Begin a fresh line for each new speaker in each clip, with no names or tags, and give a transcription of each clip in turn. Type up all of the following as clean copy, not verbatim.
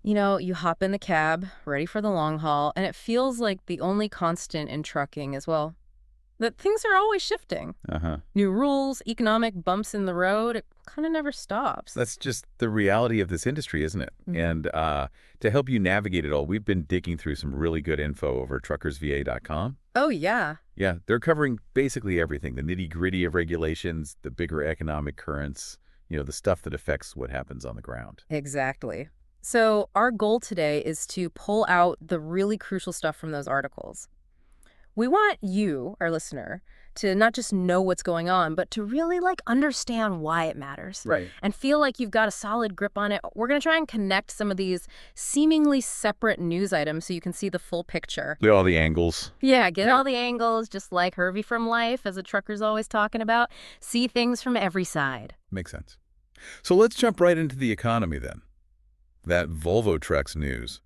You hop in the cab, ready for the long haul, and it feels like the only constant in trucking as well, that things are always shifting.
Uh-huh.
New rules, economic bumps in the road, it kind of never stops.
That's just the reality of this industry, isn't it?
Mhm.
And to help you navigate it all, we've been digging through some really good info over truckersva.com.
Oh, yeah,
Yeah, they're covering basically everything, the nitty-gritty of regulations, the bigger economic currents, the stuff that affects what happens on the ground.
exactly. So, our goal today is to pull out the really crucial stuff from those articles. We want you, our listener, to not just know what's going on, but to really understand why it matters
Right.
and feel like you've got a solid grip on it. We're going to try and connect some of these seemingly separate news items so you can see the full picture.
Look at all the angles.
Yeah, get all the angles, just like Hervey from Life, as a trucker's always talking about. See things from every side.
Makes sense. So let's jump right into the economy then. That Volvo Trucks news.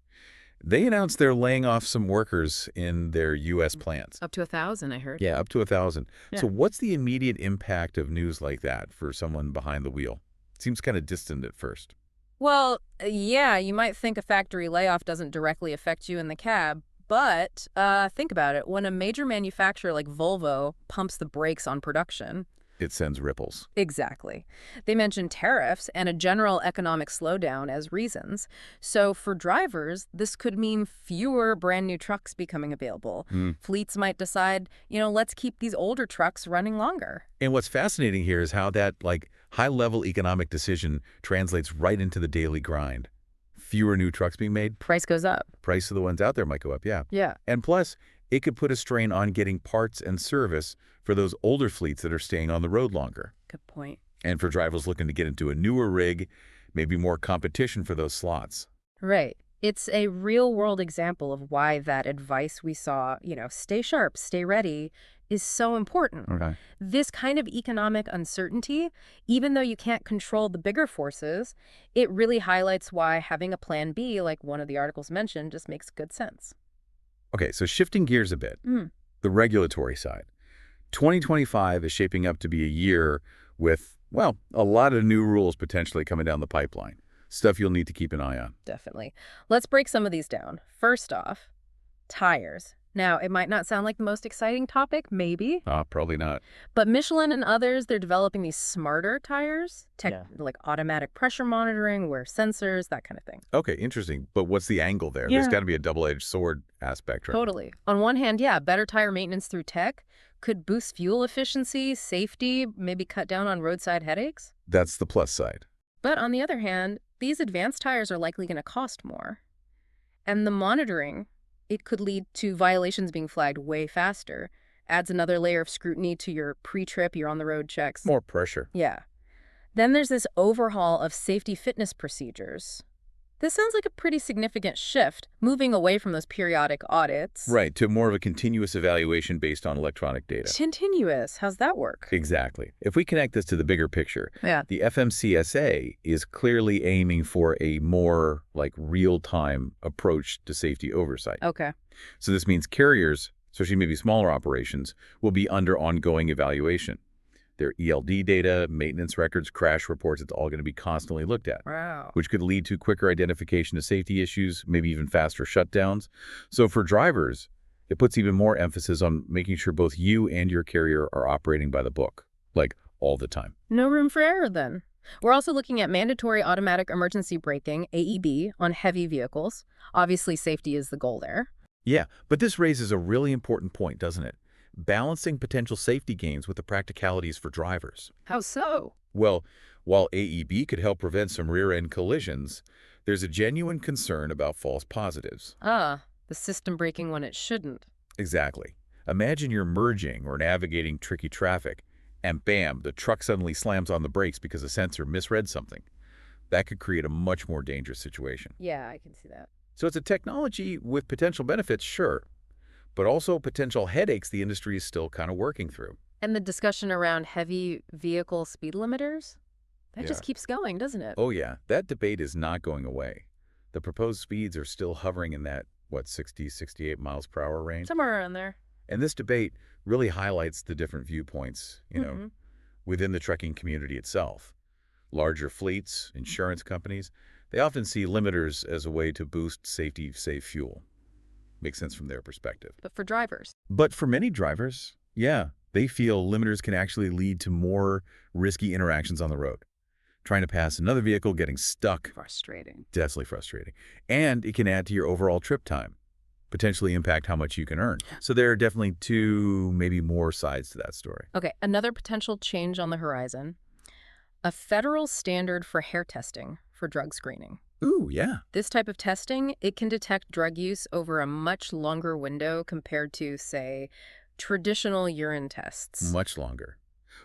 They announced they're laying off some workers in their U.S. plants.
Up to 1,000, I heard.
Yeah, up to 1,000.
Yeah.
So what's the immediate impact of news like that for someone behind the wheel? Seems kind of distant at first.
Well, yeah, you might think a factory layoff doesn't directly affect you in the cab, but think about it. When a major manufacturer like Volvo pumps the brakes on production,
It sends ripples.
exactly. They mention tariffs and a general economic slowdown as reasons. So for drivers, this could mean fewer brand new trucks becoming available.
Hmm.
Fleets might decide, let's keep these older trucks running longer.
And what's fascinating here is how that high-level economic decision translates right into the daily grind. Fewer new trucks being made,
Price goes up.
price of the ones out there might go up, yeah.
Yeah.
And plus, it could put a strain on getting parts and service for those older fleets that are staying on the road longer.
Good point.
And for drivers looking to get into a newer rig, maybe more competition for those slots.
Right. It's a real world example of why that advice we saw, stay sharp, stay ready, is so important.
Okay.
This kind of economic uncertainty, even though you can't control the bigger forces, it really highlights why having a plan B, like one of the articles mentioned, just makes good sense.
Okay, so shifting gears a bit,
Mm.
the regulatory side. 2025 is shaping up to be a year with, well, a lot of new rules potentially coming down the pipeline. Stuff you'll need to keep an eye on.
Definitely. Let's break some of these down. First off, tires. Now, it might not sound like the most exciting topic, maybe,
Probably not.
but Michelin and others, they're developing these smarter tires,
Yeah.
like automatic pressure monitoring, wear sensors, that kind of thing.
Okay, interesting. But what's the angle there?
Yeah.
There's got to be a double-edged sword aspect, right?
Totally. On one hand, yeah, better tire maintenance through tech could boost fuel efficiency, safety, maybe cut down on roadside headaches.
That's the plus side.
But on the other hand, these advanced tires are likely going to cost more. And the monitoring, it could lead to violations being flagged way faster. Adds another layer of scrutiny to your pre-trip, your on-the-road checks.
More pressure.
Yeah. Then there's this overhaul of safety fitness procedures. This sounds like a pretty significant shift, moving away from those periodic audits.
Right, to more of a continuous evaluation based on electronic data.
Continuous. How's that work?
Exactly. If we connect this to the bigger picture,
Yeah.
the FMCSA is clearly aiming for a more real-time approach to safety oversight.
Okay.
So this means carriers, especially maybe smaller operations, will be under ongoing evaluation. Their ELD data, maintenance records, crash reports, it's all going to be constantly looked at,
Wow.
which could lead to quicker identification of safety issues, maybe even faster shutdowns. So for drivers, it puts even more emphasis on making sure both you and your carrier are operating by the book, all the time.
No room for error then. We're also looking at mandatory automatic emergency braking, AEB, on heavy vehicles. Obviously, safety is the goal there.
Yeah, but this raises a really important point, doesn't it? Balancing potential safety gains with the practicalities for drivers.
How so?
Well, while AEB could help prevent some rear-end collisions, there's a genuine concern about false positives.
The system braking when it shouldn't.
Exactly. Imagine you're merging or navigating tricky traffic, and bam, the truck suddenly slams on the brakes because a sensor misread something. That could create a much more dangerous situation.
Yeah, I can see that.
So it's a technology with potential benefits, sure, but also potential headaches the industry is still kind of working through.
And the discussion around heavy vehicle speed limiters? That just
Yeah.
keeps going, doesn't it?
Oh yeah, that debate is not going away. The proposed speeds are still hovering in that, 60, 68 miles per hour range.
Somewhere around there.
And this debate really highlights the different viewpoints, within the trucking community itself. Larger fleets, insurance companies, They often see limiters as a way to boost safety, save fuel. Makes sense from their perspective.
But for drivers,
But for many drivers, yeah, they feel limiters can actually lead to more risky interactions on the road. Trying to pass another vehicle, getting stuck,
frustrating.
definitely frustrating. And it can add to your overall trip time, potentially impact how much you can earn. So there are definitely two, maybe more sides to that story.
Okay, another potential change on the horizon, a federal standard for hair testing for drug screening.
Ooh, yeah.
This type of testing, it can detect drug use over a much longer window compared to, say, traditional urine tests.
Much longer.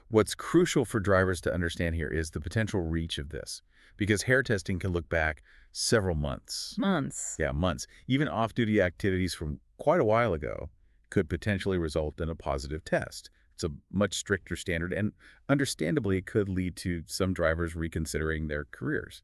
What's crucial for drivers to understand here is the potential reach of this, because hair testing can look back several months.
Months.
Yeah, months. Even off-duty activities from quite a while ago could potentially result in a positive test. It's a much stricter standard, and understandably, it could lead to some drivers reconsidering their careers.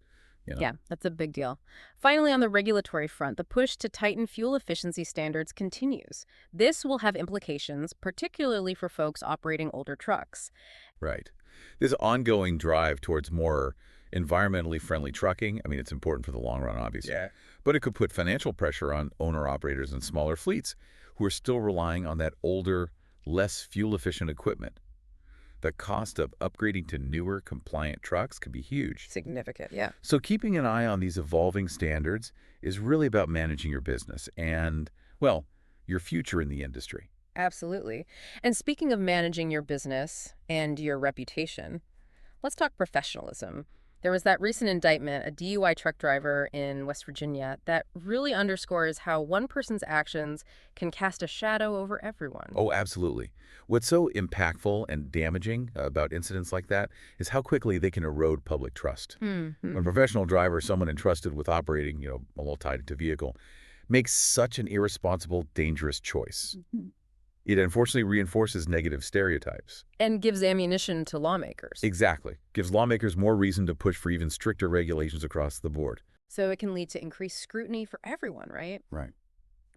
Yeah, that's a big deal. Finally, on the regulatory front, the push to tighten fuel efficiency standards continues. This will have implications, particularly for folks operating older trucks.
Right. This ongoing drive towards more environmentally friendly trucking, I mean, it's important for the long run, obviously. Yeah. But it could put financial pressure on owner-operators and smaller fleets who are still relying on that older, less fuel-efficient equipment. The cost of upgrading to newer, compliant trucks could be huge.
Significant, yeah.
So keeping an eye on these evolving standards is really about managing your business and, well, your future in the industry.
Absolutely. And speaking of managing your business and your reputation, let's talk professionalism. There was that recent indictment, a DUI truck driver in West Virginia, that really underscores how one person's actions can cast a shadow over everyone.
Oh, absolutely. What's so impactful and damaging about incidents like that is how quickly they can erode public trust. When a professional driver, someone entrusted with operating, a multi-to vehicle, makes such an irresponsible, dangerous choice. It unfortunately reinforces negative stereotypes.
And gives ammunition to lawmakers.
Exactly. Gives lawmakers more reason to push for even stricter regulations across the board.
So it can lead to increased scrutiny for everyone, right?
Right.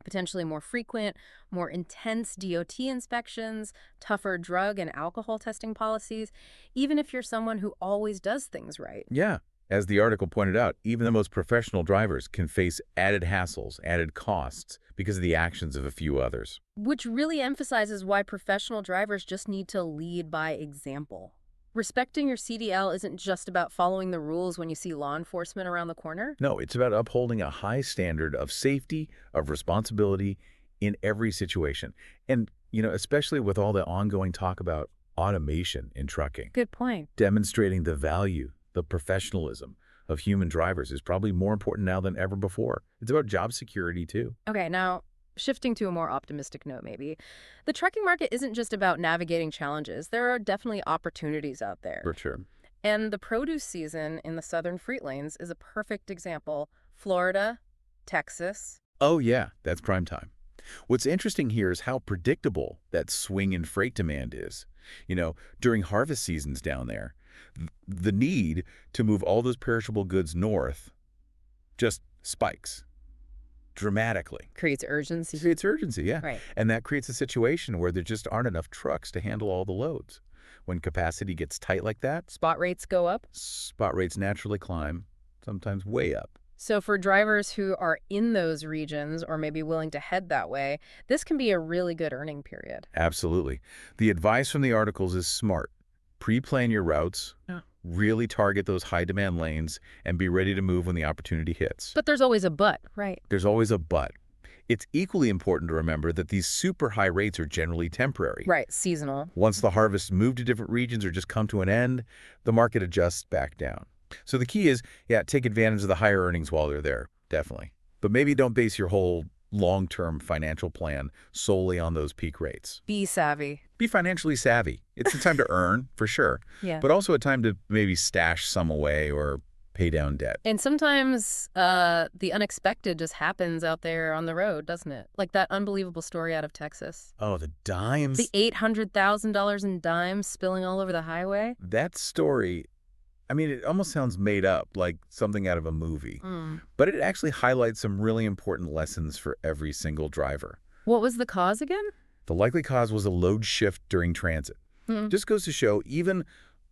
Potentially more frequent, more intense DOT inspections, tougher drug and alcohol testing policies, even if you're someone who always does things right.
Yeah. As the article pointed out, even the most professional drivers can face added hassles, added costs, because of the actions of a few others.
Which really emphasizes why professional drivers just need to lead by example. Respecting your CDL isn't just about following the rules when you see law enforcement around the corner.
No, it's about upholding a high standard of safety, of responsibility in every situation. And, especially with all the ongoing talk about automation in trucking.
Good point.
Demonstrating the value, the professionalism of human drivers is probably more important now than ever before. It's about job security, too.
Okay, now, shifting to a more optimistic note, maybe. The trucking market isn't just about navigating challenges. There are definitely opportunities out there.
For sure.
And the produce season in the southern Free Lanes is a perfect example. Florida, Texas.
Oh, yeah, that's prime time. What's interesting here is how predictable that swing in freight demand is. During harvest seasons down there, the need to move all those perishable goods north just spikes dramatically.
Creates urgency.
Creates urgency, yeah.
Right.
And that creates a situation where there just aren't enough trucks to handle all the loads. When capacity gets tight like that,
Spot rates go up.
spot rates naturally climb, sometimes way up.
So for drivers who are in those regions or maybe willing to head that way, this can be a really good earning period.
Absolutely. The advice from the articles is smart. Pre-plan your routes, really target those high-demand lanes, and be ready to move when the opportunity hits.
But there's always a but, right?
There's always a but. It's equally important to remember that these super high rates are generally temporary.
Right, seasonal.
Once the harvests move to different regions or just come to an end, the market adjusts back down. So the key is, take advantage of the higher earnings while they're there, definitely. But maybe don't base your whole long-term financial plan solely on those peak rates.
Be savvy.
Be financially savvy. It's a time to earn, for sure.
Yeah.
But also a time to maybe stash some away or pay down debt.
And sometimes the unexpected just happens out there on the road, doesn't it? Like that unbelievable story out of Texas.
Oh, the dimes.
The $800,000 in dimes spilling all over the highway.
That story, it almost sounds made up, like something out of a movie. But it actually highlights some really important lessons for every single driver.
What was the cause again?
The likely cause was a load shift during transit. Just goes to show even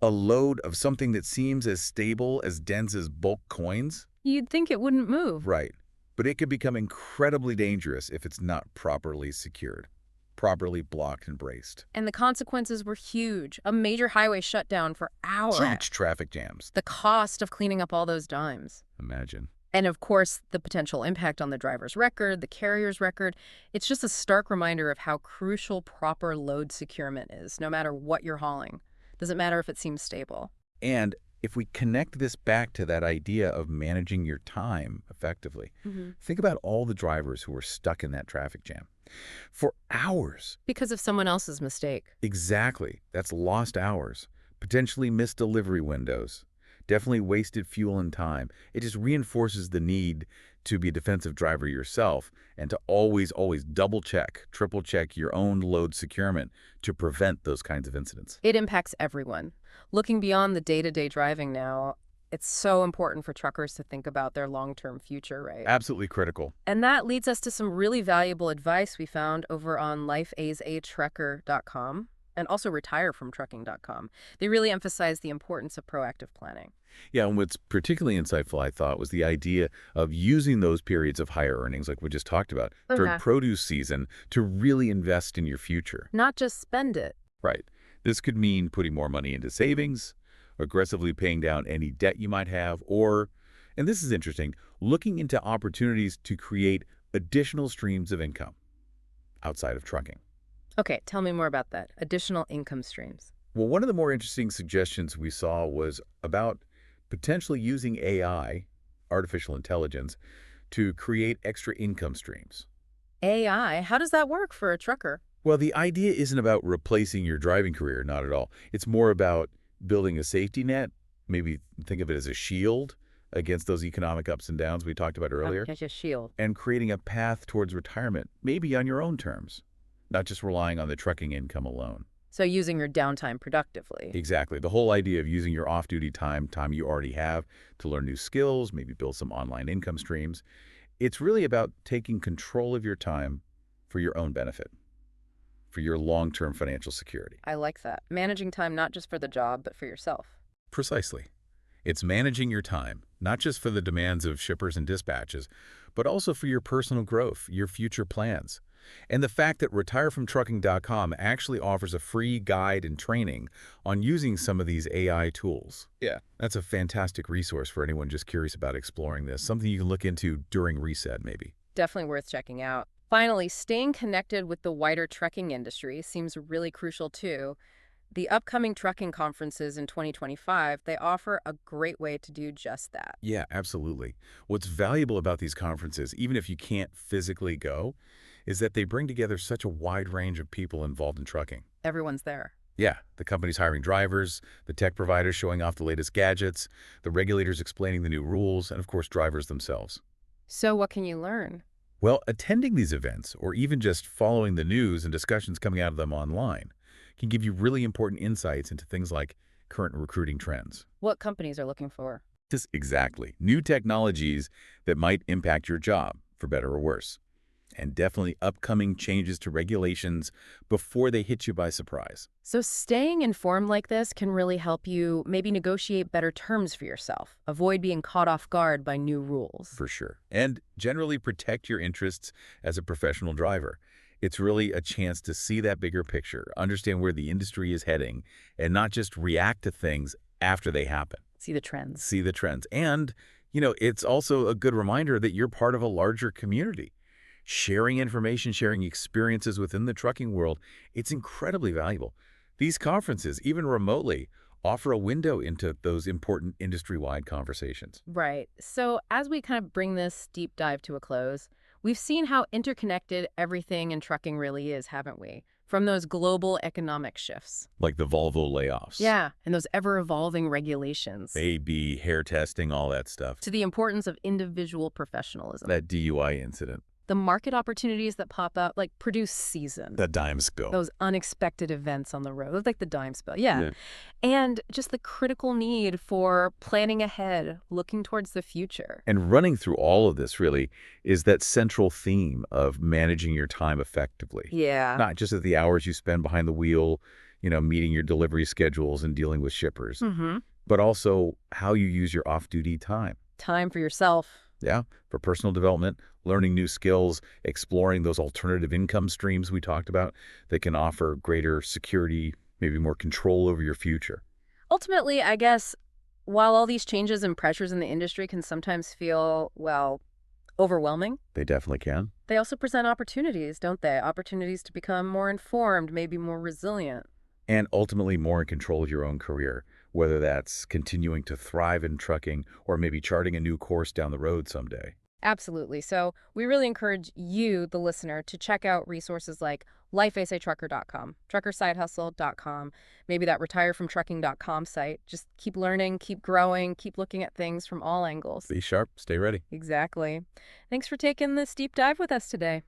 a load of something that seems as stable as dense as bulk coins
You'd think it wouldn't move.
Right. But it could become incredibly dangerous if it's not properly secured, properly blocked and braced.
And the consequences were huge. A major highway shut down for hours.
Huge traffic jams.
The cost of cleaning up all those dimes.
Imagine.
And of course, the potential impact on the driver's record, the carrier's record. It's just a stark reminder of how crucial proper load securement is, no matter what you're hauling. Doesn't matter if it seems stable.
And if we connect this back to that idea of managing your time effectively, think about all the drivers who were stuck in that traffic jam for hours.
Because of someone else's mistake.
Exactly. That's lost hours, potentially missed delivery windows, definitely wasted fuel and time. It just reinforces the need to be a defensive driver yourself and to always, always double check, triple check your own load securement to prevent those kinds of incidents.
It impacts everyone. Looking beyond the day-to-day driving now, it's so important for truckers to think about their long-term future, right?
Absolutely critical.
And that leads us to some really valuable advice we found over on lifeasatrucker.com and also retirefromtrucking.com. They really emphasize the importance of proactive planning.
Yeah, and what's particularly insightful, I thought, was the idea of using those periods of higher earnings, like we just talked about, during produce season to really invest in your future.
Not just spend it.
Right. This could mean putting more money into savings, aggressively paying down any debt you might have, or, and this is interesting, looking into opportunities to create additional streams of income outside of trucking.
Okay, tell me more about that. Additional income streams.
Well, one of the more interesting suggestions we saw was about potentially using AI, artificial intelligence, to create extra income streams.
AI, how does that work for a trucker?
Well, the idea isn't about replacing your driving career, not at all. It's more about building a safety net, maybe think of it as a shield against those economic ups and downs we talked about earlier,
Just a shield.
and creating a path towards retirement, maybe on your own terms, not just relying on the trucking income alone.
So using your downtime productively.
Exactly. The whole idea of using your off-duty time you already have, to learn new skills, maybe build some online income streams. It's really about taking control of your time for your own benefit, for your long-term financial security.
I like that. Managing time not just for the job, but for yourself.
Precisely. It's managing your time, not just for the demands of shippers and dispatches, but also for your personal growth, your future plans. And the fact that retirefromtrucking.com actually offers a free guide and training on using some of these AI tools. Yeah, that's a fantastic resource for anyone just curious about exploring this, something you can look into during reset, maybe.
Definitely worth checking out. Finally, staying connected with the wider trucking industry seems really crucial too. The upcoming trucking conferences in 2025, they offer a great way to do just that.
Yeah, absolutely. What's valuable about these conferences, even if you can't physically go, is that they bring together such a wide range of people involved in trucking.
Everyone's there.
Yeah, the companies hiring drivers, the tech providers showing off the latest gadgets, the regulators explaining the new rules, and of course, drivers themselves.
So what can you learn?
Well, attending these events, or even just following the news and discussions coming out of them online, can give you really important insights into things like current recruiting trends.
What companies are looking for?
Exactly. New technologies that might impact your job, for better or worse. And definitely upcoming changes to regulations before they hit you by surprise.
So staying informed like this can really help you maybe negotiate better terms for yourself, avoid being caught off guard by new rules.
For sure. And generally protect your interests as a professional driver. It's really a chance to see that bigger picture, understand where the industry is heading, and not just react to things after they happen.
See the trends.
See the trends. And, it's also a good reminder that you're part of a larger community. Sharing information, sharing experiences within the trucking world, it's incredibly valuable. These conferences, even remotely, offer a window into those important industry-wide conversations.
Right. So as we kind of bring this deep dive to a close, we've seen how interconnected everything in trucking really is, haven't we? From those global economic shifts.
Like the Volvo layoffs.
Yeah, and those ever-evolving regulations.
AB, hair testing, all that stuff.
To the importance of individual professionalism.
That DUI incident.
The market opportunities that pop up, like produce season.
The dime spill.
Those unexpected events on the road, like the dime spill. Yeah. And just the critical need for planning ahead, looking towards the future.
And running through all of this, really, is that central theme of managing your time effectively.
Yeah.
Not just at the hours you spend behind the wheel, meeting your delivery schedules and dealing with shippers, but also how you use your off-duty time.
Time for yourself.
Yeah, for personal development, learning new skills, exploring those alternative income streams we talked about that can offer greater security, maybe more control over your future.
Ultimately, I guess, while all these changes and pressures in the industry can sometimes feel, well, overwhelming,
They definitely can.
they also present opportunities, don't they? Opportunities to become more informed, maybe more resilient.
And ultimately more in control of your own career, whether that's continuing to thrive in trucking or maybe charting a new course down the road someday.
Absolutely. So we really encourage you, the listener, to check out resources like lifeasatrucker.com, truckersidehustle.com, maybe that retirefromtrucking.com site. Just keep learning, keep growing, keep looking at things from all angles.
Be sharp, stay ready.
Exactly. Thanks for taking this deep dive with us today.